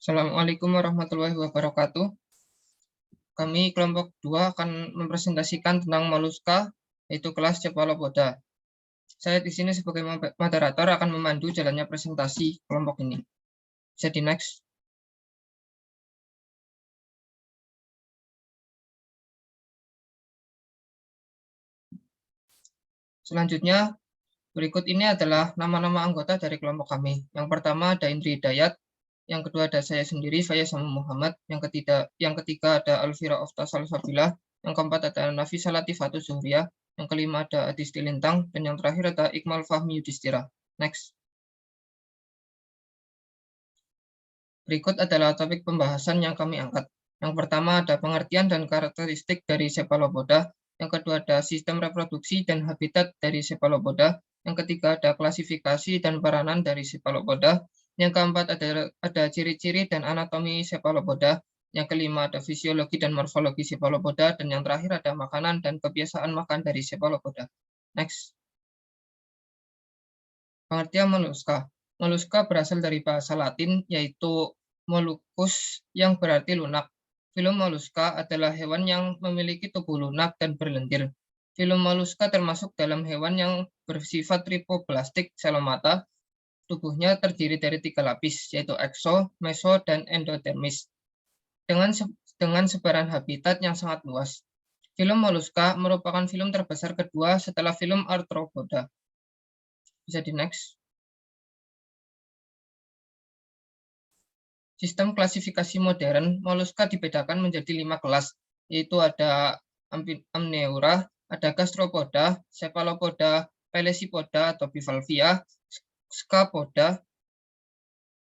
Assalamualaikum warahmatullahi wabarakatuh. Kami kelompok 2 akan mempresentasikan tentang moluska, yaitu kelas Cephalopoda. Saya di sini sebagai moderator akan memandu jalannya presentasi kelompok ini. Bisa di next. Selanjutnya, berikut ini adalah nama-nama anggota dari kelompok kami. Yang pertama ada Indri Hidayat, yang kedua ada saya sendiri, Faya Sama Muhammad, yang ketiga ada Alvira Oftasal Sabilah, yang keempat ada Nafisa Latifatus Zuhriyah, yang kelima ada Adisti Lintang, dan yang terakhir ada Iqmal Fahmi Yudhistira. Next. Berikut adalah topik pembahasan yang kami angkat. Yang pertama ada pengertian dan karakteristik dari Cephalopoda, yang kedua ada sistem reproduksi dan habitat dari Cephalopoda, yang ketiga ada klasifikasi dan peranan dari Cephalopoda, yang keempat ada ciri-ciri dan anatomi Cephalopoda, yang kelima ada fisiologi dan morfologi Cephalopoda, dan yang terakhir ada makanan dan kebiasaan makan dari Cephalopoda. Next. Pengertian moluska. Moluska berasal dari bahasa Latin, yaitu molluscus, yang berarti lunak. Filum moluska adalah hewan yang memiliki tubuh lunak dan berlendir. Filum moluska termasuk dalam hewan yang bersifat tripoblastik selomata. Tubuhnya terdiri dari 3 lapis, yaitu ekso, meso, dan endodermis. Dengan sebaran habitat yang sangat luas. Filum moluska merupakan filum terbesar kedua setelah filum Arthropoda. Bisa di next. Sistem klasifikasi modern, moluska dibedakan menjadi 5 kelas, yaitu ada Amneura, ada Gastropoda, Cephalopoda, Pelesipoda atau Bivalvia, Scapoda,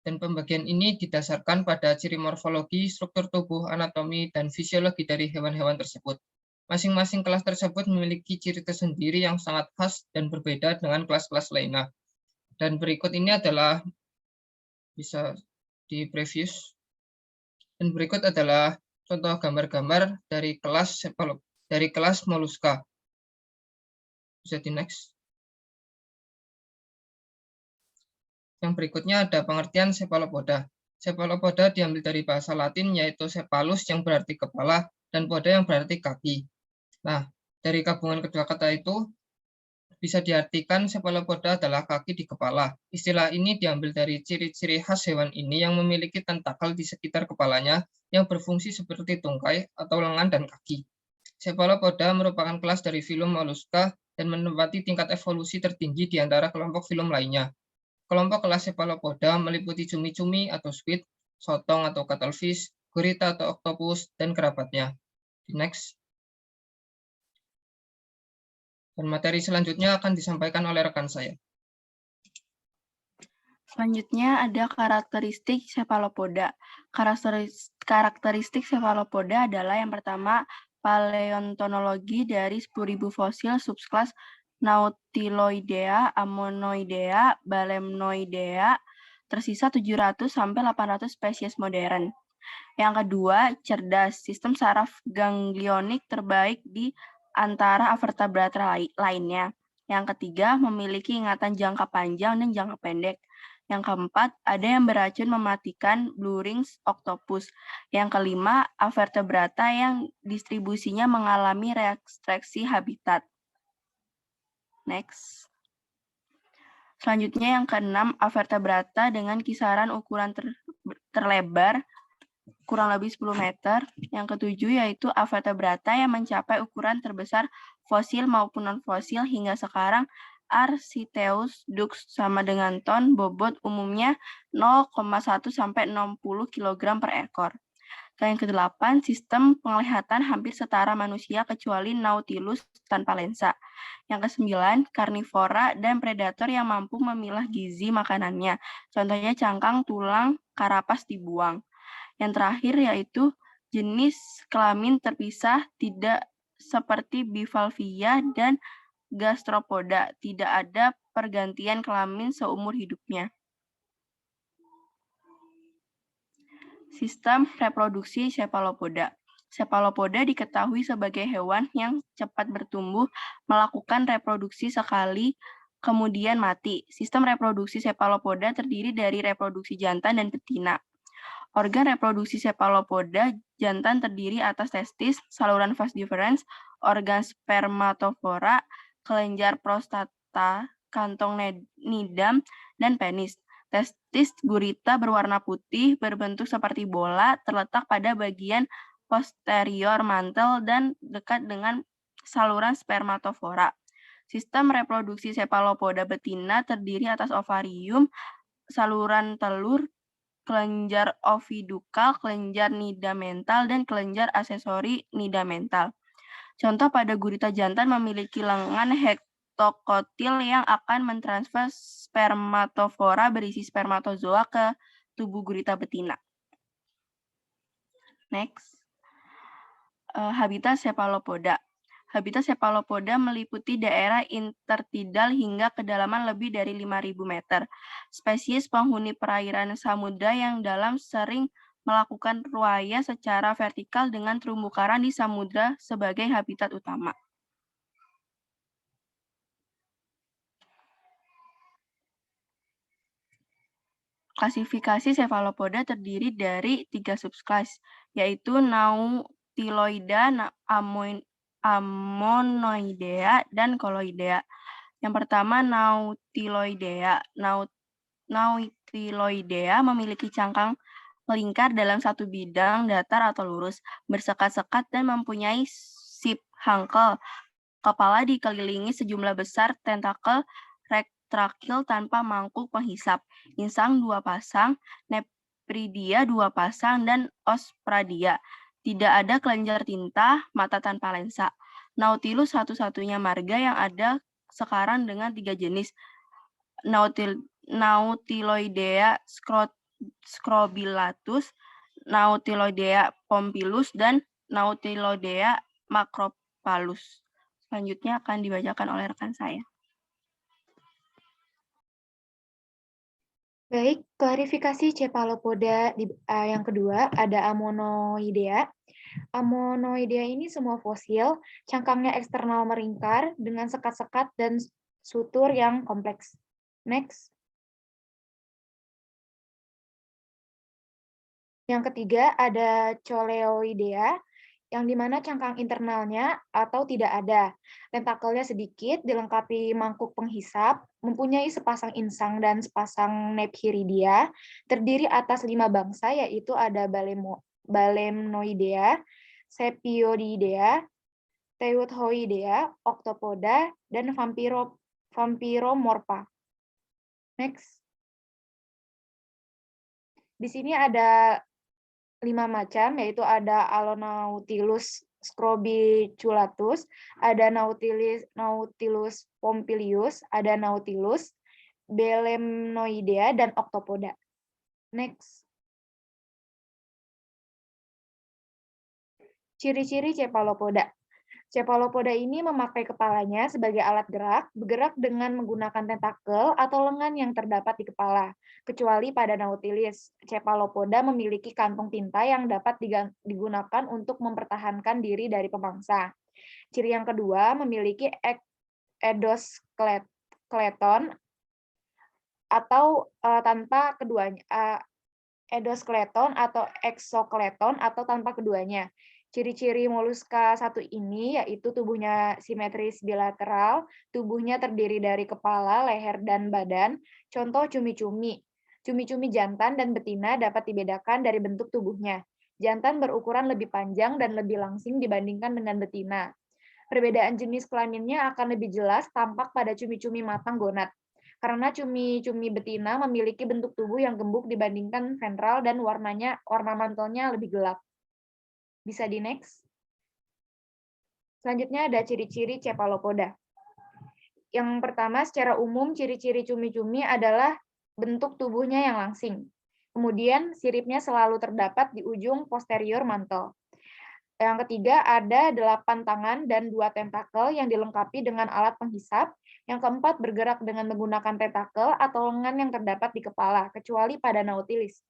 dan pembagian ini didasarkan pada ciri morfologi, struktur tubuh, anatomi, dan fisiologi dari hewan-hewan tersebut. Masing-masing kelas tersebut memiliki ciri tersendiri yang sangat khas dan berbeda dengan kelas-kelas lainnya. Dan berikut ini adalah bisa di previous. Dan berikut adalah contoh gambar-gambar dari kelas moluska. Bisa di next. Yang berikutnya ada pengertian cephalopoda. Cephalopoda diambil dari bahasa Latin yaitu cephalus yang berarti kepala dan poda yang berarti kaki. Nah, dari gabungan kedua kata itu bisa diartikan cephalopoda adalah kaki di kepala. Istilah ini diambil dari ciri-ciri khas hewan ini yang memiliki tentakel di sekitar kepalanya yang berfungsi seperti tungkai atau lengan dan kaki. Cephalopoda merupakan kelas dari filum Mollusca dan menempati tingkat evolusi tertinggi di antara kelompok filum lainnya. Kelompok kelas Cephalopoda meliputi cumi-cumi atau squid, sotong atau cuttlefish, gurita atau octopus, dan kerabatnya. Di next. Dan materi selanjutnya akan disampaikan oleh rekan saya. Selanjutnya ada karakteristik cephalopoda. Karakteristik cephalopoda adalah yang pertama, paleontologi dari 10.000 fosil subkelas Nautiloidea, Ammonoidea, Belemnoidea, tersisa 700 sampai 800 spesies modern. Yang kedua, cerdas, sistem saraf ganglionik terbaik di antara vertebrata lainnya. Yang ketiga, memiliki ingatan jangka panjang dan jangka pendek. Yang keempat, ada yang beracun mematikan blue rings octopus. Yang kelima, avertebrata yang distribusinya mengalami restriksi habitat. Next. Selanjutnya yang keenam, avertebrata dengan kisaran ukuran terlebar kurang lebih 10 meter. Yang ketujuh yaitu avertebrata yang mencapai ukuran terbesar fosil maupun non-fosil hingga sekarang. Archytheus dux sama dengan ton, bobot umumnya 0,1 sampai 60 kg per ekor. Dan yang kedelapan, sistem penglihatan hampir setara manusia kecuali Nautilus tanpa lensa. Yang kesembilan, karnivora dan predator yang mampu memilah gizi makanannya. Contohnya cangkang, tulang, karapas dibuang. Yang terakhir yaitu jenis kelamin terpisah tidak seperti Bivalvia dan Gastropoda, tidak ada pergantian kelamin seumur hidupnya. Sistem reproduksi cephalopoda. Cephalopoda diketahui sebagai hewan yang cepat bertumbuh, melakukan reproduksi sekali, kemudian mati. Sistem reproduksi cephalopoda terdiri dari reproduksi jantan dan betina. Organ reproduksi cephalopoda jantan terdiri atas testis, saluran vas deferens, organ spermatofora, kelenjar prostata, kantong nidam, dan penis. Testis gurita berwarna putih, berbentuk seperti bola, terletak pada bagian posterior mantel dan dekat dengan saluran spermatofora. Sistem reproduksi cephalopoda betina terdiri atas ovarium, saluran telur, kelenjar ovidukal, kelenjar nidamental, dan kelenjar aksesori nidamental. Contoh pada gurita jantan memiliki lengan hektokotil yang akan mentransfer spermatofora berisi spermatozoa ke tubuh gurita betina. Next. Habitat cephalopoda. Habitat cephalopoda meliputi daerah intertidal hingga kedalaman lebih dari 5.000 meter. Spesies penghuni perairan samudra yang dalam sering melakukan ruaya secara vertikal dengan terumbu karang di samudra sebagai habitat utama. Klasifikasi cephalopoda terdiri dari 3 subkelas, yaitu Nautiloida, Ammonoidea, dan Coloidea. Yang pertama, Nautiloidea. Nautiloidea memiliki cangkang melingkar dalam satu bidang datar atau lurus, bersekat-sekat dan mempunyai sip hangkel. Kepala dikelilingi sejumlah besar tentakel retraktil tanpa mangkuk penghisap. Insang 2 pasang, Nepridia 2 pasang, dan Ospradia. Tidak ada kelenjar tinta, mata tanpa lensa. Nautilus satu-satunya marga yang ada sekarang dengan 3 jenis. Nautiloidea scrobilatus, Nautiloidea pompilus, dan Nautiloidea macropalus. Selanjutnya akan dibacakan oleh rekan saya. Baik, klarifikasi cephalopoda yang kedua ada Ammonoidea. Ammonoidea ini semua fosil, cangkangnya eksternal meringkar dengan sekat-sekat dan sutur yang kompleks. Next. Yang ketiga ada Coleoidea, yang dimana cangkang internalnya atau tidak ada. Tentakelnya sedikit, dilengkapi mangkuk penghisap, mempunyai sepasang insang dan sepasang Nephiridia, terdiri atas 5 bangsa, yaitu ada Balemnoidea, Sepiodidea, Teuthoidea, Octopoda, dan Vampiromorpha. Next. Di sini ada 5 macam, yaitu ada Alonautilus scrobiculatus, ada Nautilus pompilius, ada Nautilus, Belemnoidea, dan Octopoda. Next. Ciri-ciri cephalopoda. Cephalopoda ini memakai kepalanya sebagai alat gerak, bergerak dengan menggunakan tentakel atau lengan yang terdapat di kepala. Kecuali pada Nautilus, cephalopoda memiliki kantong tinta yang dapat digunakan untuk mempertahankan diri dari pemangsa. Ciri yang kedua, memiliki endoskeleton atau tanpa keduanya. Endoskeleton atau exoskeleton atau tanpa keduanya. Ciri-ciri moluska satu ini yaitu tubuhnya simetris bilateral, tubuhnya terdiri dari kepala, leher, dan badan. Contoh cumi-cumi. Cumi-cumi jantan dan betina dapat dibedakan dari bentuk tubuhnya. Jantan berukuran lebih panjang dan lebih langsing dibandingkan dengan betina. Perbedaan jenis kelaminnya akan lebih jelas tampak pada cumi-cumi matang gonad. Karena cumi-cumi betina memiliki bentuk tubuh yang gembuk dibandingkan ventral dan warna mantelnya lebih gelap. Bisa di next. Selanjutnya ada ciri-ciri cephalopoda. Yang pertama, secara umum ciri-ciri cumi-cumi adalah bentuk tubuhnya yang langsing. Kemudian siripnya selalu terdapat di ujung posterior mantel. Yang ketiga, ada 8 tangan dan 2 tentakel yang dilengkapi dengan alat penghisap. Yang keempat, bergerak dengan menggunakan tentakel atau lengan yang terdapat di kepala, kecuali pada Nautilus.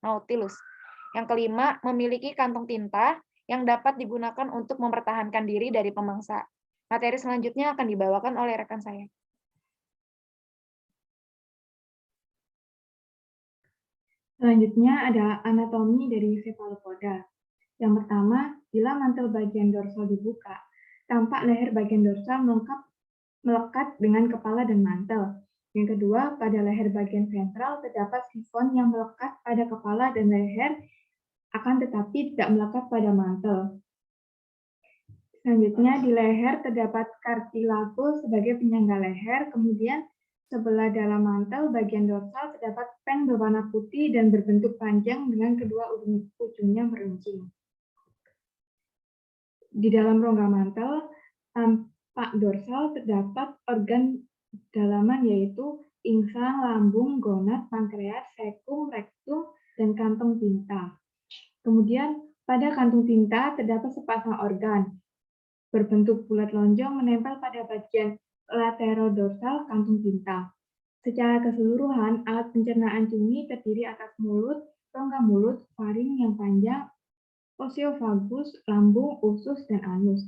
Yang kelima, memiliki kantong tinta yang dapat digunakan untuk mempertahankan diri dari pemangsa. Materi selanjutnya akan dibawakan oleh rekan saya. Selanjutnya ada anatomi dari cephalopoda. Yang pertama, bila mantel bagian dorsal dibuka, tampak leher bagian dorsal melekat dengan kepala dan mantel. Yang kedua, pada leher bagian ventral terdapat sifon yang melekat pada kepala dan leher, akan tetapi tidak melekat pada mantel. Selanjutnya, di leher terdapat cartilago sebagai penyangga leher, kemudian sebelah dalam mantel bagian dorsal terdapat pen berwarna putih dan berbentuk panjang dengan kedua ujungnya meruncing. Di dalam rongga mantel, tampak dorsal terdapat organ dalaman yaitu insang, lambung, gonad, pankreas, sekum, rektum, dan kantong tinta. Kemudian pada kantung tinta terdapat sepasang organ berbentuk bulat lonjong menempel pada bagian laterodorsal kantung tinta. Secara keseluruhan, alat pencernaan cumi terdiri atas mulut, rongga mulut, faring yang panjang, oesophagus, lambung, usus, dan anus.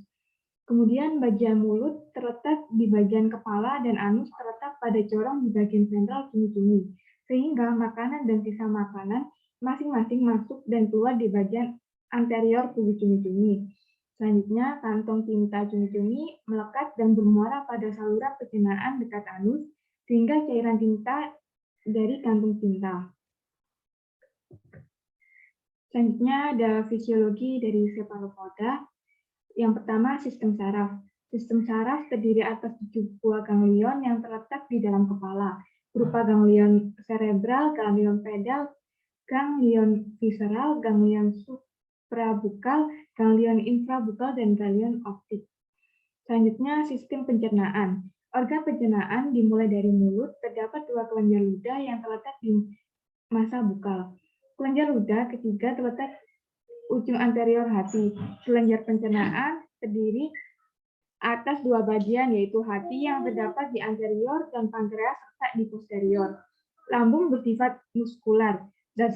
Kemudian bagian mulut terletak di bagian kepala dan anus terletak pada corong di bagian ventral cumi-cumi, sehingga makanan dan sisa makanan masing-masing masuk dan keluar di bagian anterior tubuh cumi-cumi. Selanjutnya, kantong tinta cumi-cumi melekat dan bermuara pada saluran pencernaan dekat anus, sehingga cairan tinta dari kantung tinta. Selanjutnya ada fisiologi dari cephalopoda. Yang pertama, sistem saraf. Sistem saraf terdiri atas 7 buah ganglion yang terletak di dalam kepala, berupa ganglion cerebral, ganglion pedal, ganglion visceral, ganglion suprabukal, ganglion infrabukal, dan ganglion optik. Selanjutnya, sistem pencernaan. Organ pencernaan dimulai dari mulut, terdapat 2 kelenjar ludah yang terletak di masa bukal. Kelenjar ludah ketiga terletak ujung anterior hati. Kelenjar pencernaan terdiri atas 2 bagian, yaitu hati yang terdapat di anterior dan pankreas serta di posterior. Lambung bersifat muskular, dan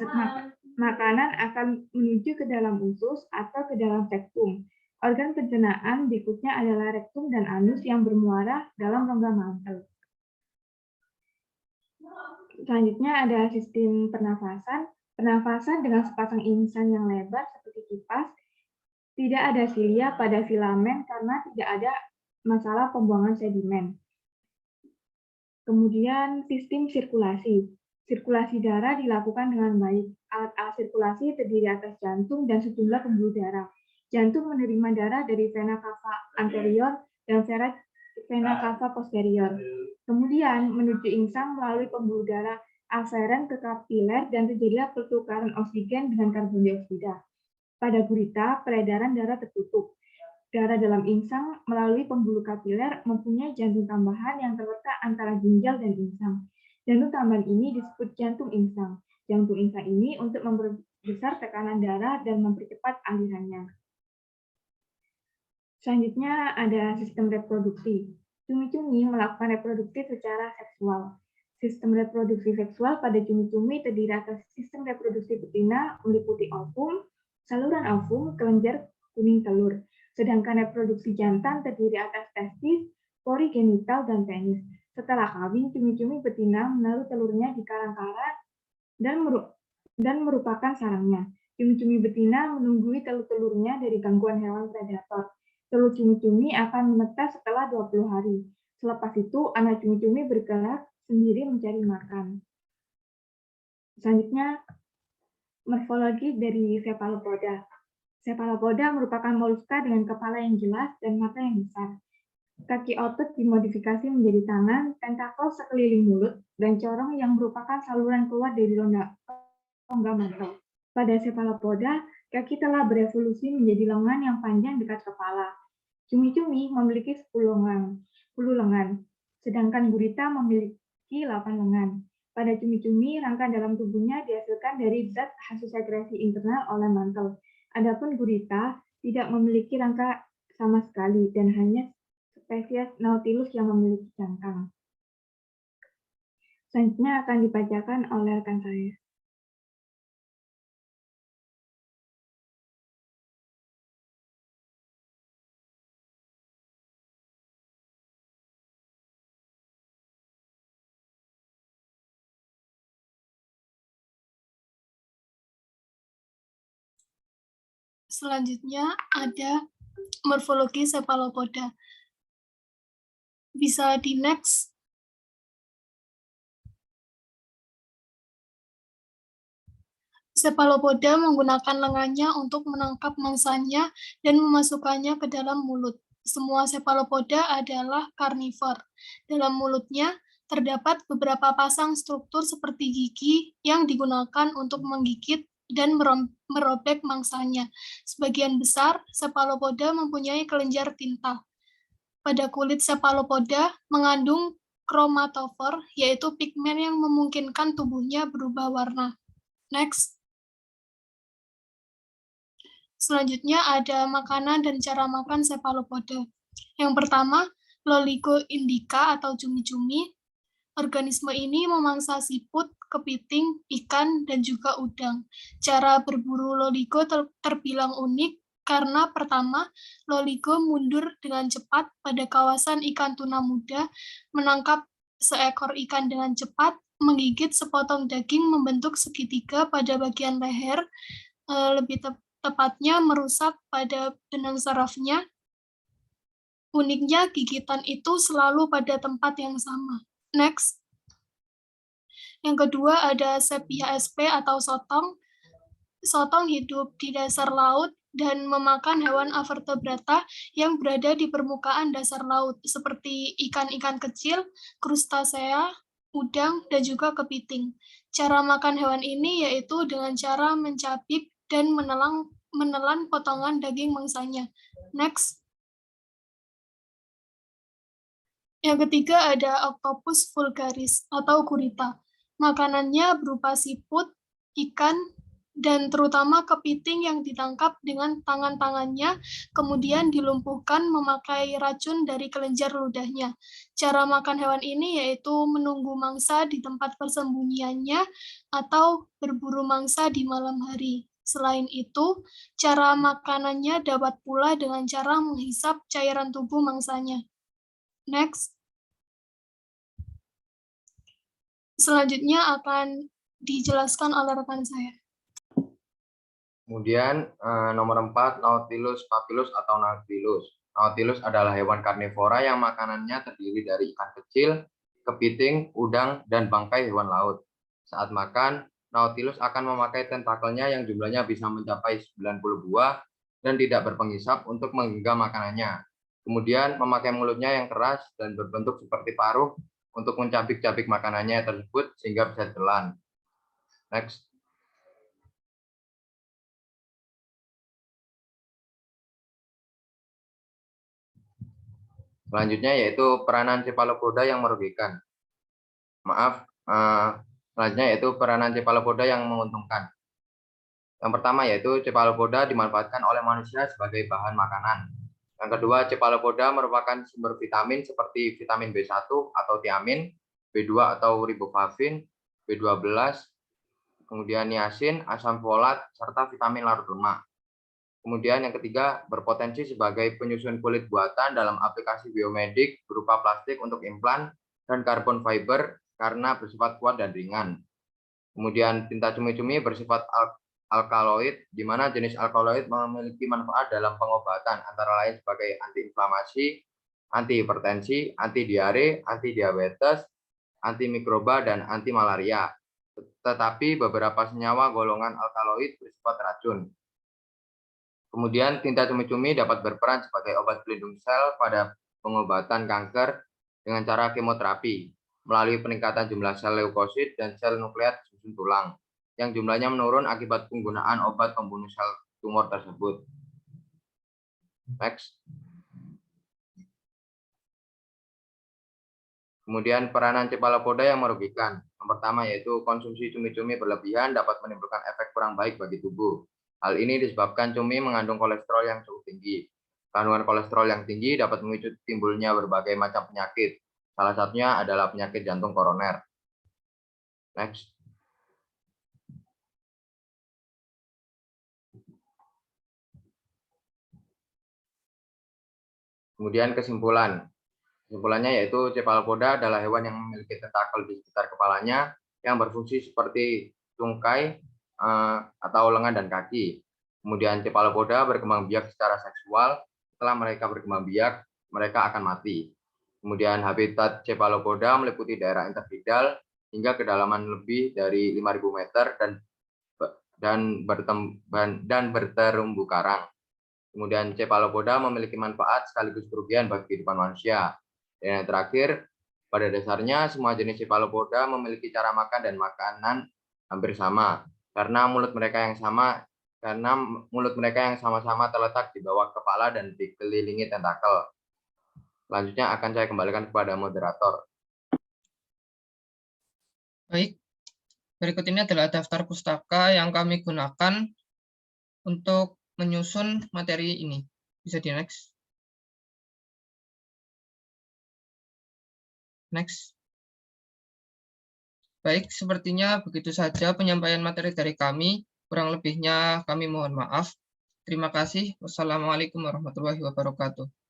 makanan akan menuju ke dalam usus atau ke dalam rektum. Organ pencernaan berikutnya adalah rektum dan anus yang bermuara dalam rongga mantel. Selanjutnya ada sistem pernafasan. Pernafasan dengan sepasang insang yang lebar seperti kipas. Tidak ada silia pada filamen karena tidak ada masalah pembuangan sedimen. Kemudian sistem sirkulasi. Sirkulasi darah dilakukan dengan baik. Alat-alat sirkulasi terdiri atas jantung dan sejumlah pembuluh darah. Jantung menerima darah dari vena cava anterior dan vena cava posterior. Kemudian menuju insang melalui pembuluh darah aferen ke kapiler dan terjadilah pertukaran oksigen dengan karbon dioksida. Pada gurita, peredaran darah tertutup. Darah dalam insang melalui pembuluh kapiler mempunyai jantung tambahan yang terletak antara ginjal dan insang. Jantung tambahan ini disebut jantung insang. Jantung insang ini untuk memperbesar tekanan darah dan mempercepat alirannya. Selanjutnya ada sistem reproduksi. Cumi-cumi melakukan reproduksi secara seksual. Sistem reproduksi seksual pada cumi-cumi terdiri atas sistem reproduksi betina meliputi ovum, saluran ovum, kelenjar kuning telur. Sedangkan reproduksi jantan terdiri atas testis, pori genital, dan penis. Setelah kawin, cumi-cumi betina menaruh telurnya di karang-karang dan merupakan sarangnya. Cumi-cumi betina menunggui telur-telurnya dari gangguan hewan predator. Telur cumi-cumi akan menetas setelah 20 hari. Selepas itu, anak cumi-cumi bergerak sendiri mencari makan. Selanjutnya, morfologi dari cephalopoda. Cephalopoda merupakan moluska dengan kepala yang jelas dan mata yang besar. Kaki otot dimodifikasi menjadi tangan, tentakel sekeliling mulut, dan corong yang merupakan saluran keluar dari rongga mantel. Pada cephalopoda, kaki telah berevolusi menjadi lengan yang panjang dekat kepala. Cumi-cumi memiliki 10 lengan, sedangkan gurita memiliki 8 lengan. Pada cumi-cumi, rangka dalam tubuhnya dihasilkan dari zat hasil sekresi internal oleh mantel. Adapun gurita tidak memiliki rangka sama sekali dan hanya spesies Nautilus yang memiliki cangkang. Selanjutnya akan dibacakan oleh rekan saya. Selanjutnya ada morfologi cepalopoda. Bisa di next. Cepalopoda menggunakan lengannya untuk menangkap mangsanya dan memasukkannya ke dalam mulut. Semua cepalopoda adalah karnivor. Dalam mulutnya terdapat beberapa pasang struktur seperti gigi yang digunakan untuk menggigit dan merobek mangsanya. Sebagian besar cepalopoda mempunyai kelenjar tinta. Pada kulit cepalopoda mengandung kromatofor, yaitu pigmen yang memungkinkan tubuhnya berubah warna. Next. Selanjutnya ada makanan dan cara makan cepalopoda. Yang pertama, Loligo indica atau cumi-cumi. Organisme ini memangsa siput, kepiting, ikan, dan juga udang. Cara berburu loligo terbilang unik karena pertama, loligo mundur dengan cepat pada kawasan ikan tuna muda, menangkap seekor ikan dengan cepat, menggigit sepotong daging membentuk segitiga pada bagian leher, lebih tepatnya merusak pada benang sarafnya. Uniknya, gigitan itu selalu pada tempat yang sama. Next. Yang kedua ada Sepia sp atau sotong. Sotong hidup di dasar laut dan memakan hewan avertebrata yang berada di permukaan dasar laut, seperti ikan-ikan kecil, krustasea, udang, dan juga kepiting. Cara makan hewan ini yaitu dengan cara mencabik dan menelan potongan daging mangsanya. Next. Yang ketiga ada Octopus vulgaris atau gurita. Makanannya berupa siput, ikan, dan terutama kepiting yang ditangkap dengan tangan-tangannya, kemudian dilumpuhkan memakai racun dari kelenjar ludahnya. Cara makan hewan ini yaitu menunggu mangsa di tempat persembunyiannya atau berburu mangsa di malam hari. Selain itu, cara makanannya dapat pula dengan cara menghisap cairan tubuh mangsanya. Next. Selanjutnya akan dijelaskan oleh rekan saya. Kemudian nomor 4, Nautilus papillus atau Nautilus. Nautilus adalah hewan karnivora yang makanannya terdiri dari ikan kecil, kepiting, udang, dan bangkai hewan laut. Saat makan, Nautilus akan memakai tentakelnya yang jumlahnya bisa mencapai 90 buah dan tidak berpengisap untuk menggenggam makanannya. Kemudian memakai mulutnya yang keras dan berbentuk seperti paruh untuk mencabik-cabik makanannya tersebut sehingga bisa ditelan. Next. Selanjutnya yaitu peranan cepalopoda yang merugikan. Selanjutnya yaitu peranan cepalopoda yang menguntungkan. Yang pertama yaitu cepalopoda dimanfaatkan oleh manusia sebagai bahan makanan. Yang kedua, cepalopoda merupakan sumber vitamin seperti vitamin B1 atau tiamin, B2 atau riboflavin, B12, kemudian niacin, asam folat, serta vitamin larut lemak. Kemudian yang ketiga, berpotensi sebagai penyusun kulit buatan dalam aplikasi biomedik berupa plastik untuk implan dan karbon fiber karena bersifat kuat dan ringan. Kemudian tinta cumi-cumi bersifat alkaloid, di mana jenis alkaloid memiliki manfaat dalam pengobatan, antara lain sebagai antiinflamasi, antihipertensi, anti-diare, anti-diabetes, antimikroba, dan anti-malaria. Tetapi beberapa senyawa golongan alkaloid bersifat racun. Kemudian tinta cumi-cumi dapat berperan sebagai obat pelindung sel pada pengobatan kanker dengan cara kemoterapi melalui peningkatan jumlah sel leukosit dan sel nukleat susun tulang yang jumlahnya menurun akibat penggunaan obat pembunuh sel tumor tersebut. Next. Kemudian peranan cepalopoda yang merugikan. Yang pertama yaitu konsumsi cumi-cumi berlebihan dapat menimbulkan efek kurang baik bagi tubuh. Hal ini disebabkan cumi mengandung kolesterol yang cukup tinggi. Kandungan kolesterol yang tinggi dapat memicu timbulnya berbagai macam penyakit. Salah satunya adalah penyakit jantung koroner. Next. Kemudian kesimpulan. Kesimpulannya yaitu cepalopoda adalah hewan yang memiliki tentakel di sekitar kepalanya yang berfungsi seperti tungkai atau lengan dan kaki. Kemudian cephalopoda berkembang biak secara seksual. Setelah mereka berkembang biak, mereka akan mati. Kemudian habitat cephalopoda meliputi daerah intertidal hingga kedalaman lebih dari 5.000 meter dan berterumbu karang. Kemudian cephalopoda memiliki manfaat sekaligus kerugian bagi kehidupan manusia. Dan yang terakhir, pada dasarnya semua jenis cephalopoda memiliki cara makan dan makanan hampir sama karena mulut mereka yang sama-sama terletak di bawah kepala dan dikelilingi tentakel. Selanjutnya akan saya kembalikan kepada moderator. Baik, berikut ini adalah daftar pustaka yang kami gunakan untuk menyusun materi ini. Bisa di next. Next. Baik, sepertinya begitu saja penyampaian materi dari kami. Kurang lebihnya kami mohon maaf. Terima kasih. Wassalamualaikum warahmatullahi wabarakatuh.